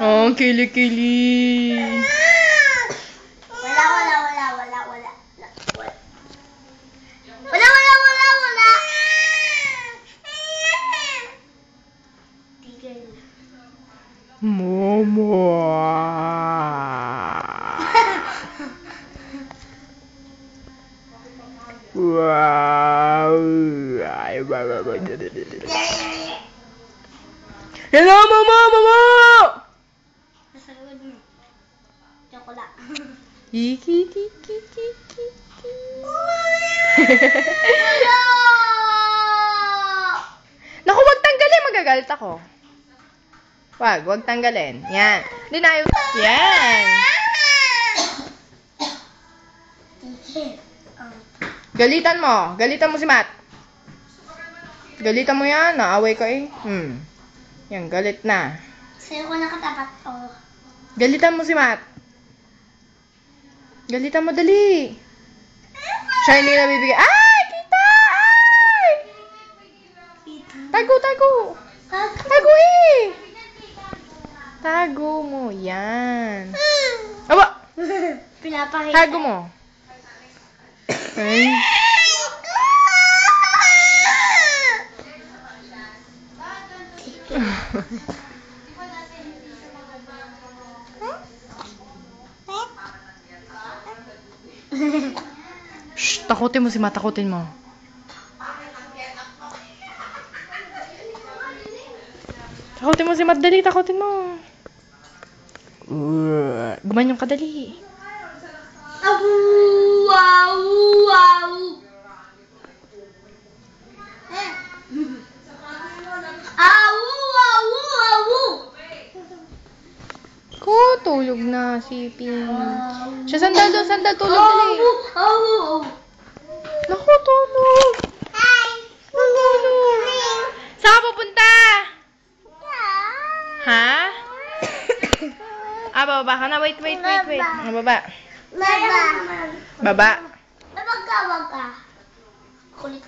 Oh, kili-kili. Wala. Tigil. Momo. Wow. Hello, Momo! Nasa likod mo. Chokola. Iki. Wala! Naku, wag tanggalin. Magagalit ako. Wag tanggalin. Yan. Hindi na ayaw. Yan. Galitan mo si Matt. Galitan mo yan. Naaway ka eh. Yan, galit na. Sa'yo ko nakatapat. Oh. Galitan mo si Matt. Galitan mo, dali. Siya hindi na bibigay. Ay! Kita! Ay! Tago. Tago eh! Tago mo. Yan. Aba! Pinapakita. Tago mo. Ay. Shh, takutin mo si Matt, takutin mo. Takutin mo si Matt, dali, takutin mo. Gumanyan ka, dali. Wow. Ko, tulog na si Pink. Siya, sandal, tulog, dali. Naku, tulog. Saan ka pupunta? Ha? Bababa ka na. Wait. Bababa. Baba. Wag ka. Kulit